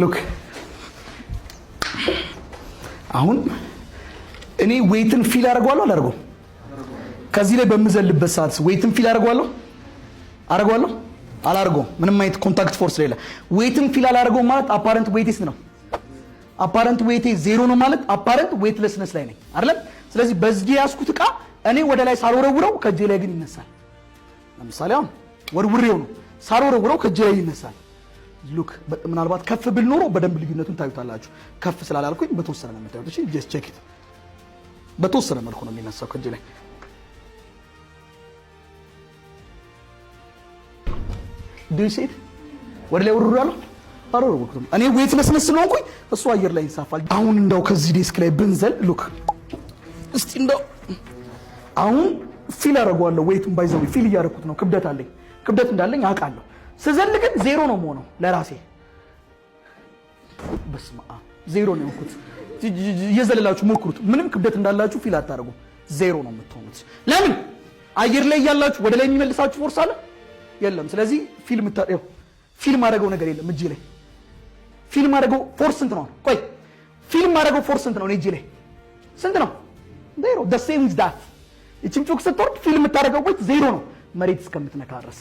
ሉክ አሁን እኔ ዌይትን ፊል አደርገዋለሁ አላደርገውም? ከዚህ ላይ በምዘልበት ሰዓት ዌይትን ፊል አደርገዋለሁ አላደርገውም? ምንም አይነት ኮንታክት ፎርስ ሌላ ዌይትን ፊል አላደርገውም ማለት አፓረንት ዌይትስ ነው። አፓረንት ዌይቴ ዜሮ ነው ማለት አፓረንት ዌይትለስነስ ላይ ነኝ አይደል? ስለዚህ በዚህ ያስኩት ዕቃ እኔ ወደ ላይ ሳልወረውረው ከእጄ ላይ ግን ይነሳል። ለምሳሌ አሁን ወርውሬው ነው ሳልወረውረው ከእጄ ላይ ይነሳል። ሉክ ምናልባት ከፍ ብል ኖሮ በደንብ ልዩነቱን ታዩታላችሁ። ከፍ ስላላልኩኝ በተወሰነ ነው የምታዩት። እሺ ጀስት ቼክ ኢት። በተወሰነ መልኩ ነው የሚነሳው ከእጄ ላይ። ዱይሴት ወደ ላይ ወርውሬያለሁ አልወረወርኩትም። እኔ ዌይትለስነስ ስለሆንኩኝ እሱ አየር ላይ ይንሳፋል። አሁን እንደው ከዚህ ዴስክ ላይ ብንዘል ሉክ እስቲ እንደው አሁን ፊል አደርገዋለሁ። ዌይቱን ባይዘው ፊል እያደረኩት ነው። ክብደት አለኝ፣ ክብደት እንዳለኝ አውቃለሁ። ስዘል ግን ዜሮ ነው የምሆነው ለራሴ። በስመ አብ ዜሮ ነው የሆንኩት። እየዘለላችሁ ሞክሩት። ምንም ክብደት እንዳላችሁ ፊል አታደርጉም። ዜሮ ነው የምትሆኑት። ለምን? አየር ላይ ያላችሁ ወደ ላይ የሚመልሳችሁ ፎርስ አለ የለም። ስለዚህ ፊልም አደረገው ነገር የለም እጄ ላይ። ፊልም አደረገው ፎርስ ስንት ነው? ቆይ ፊልም አደረገው ፎርስ ስንት ነው? እጄ ላይ ስንት ነው? ዜሮ። the same is that። እቺም ጮክ ስትወርድ ፊልም የምታደርገው ዜሮ ነው መሬት እስከምትነካ ድረስ።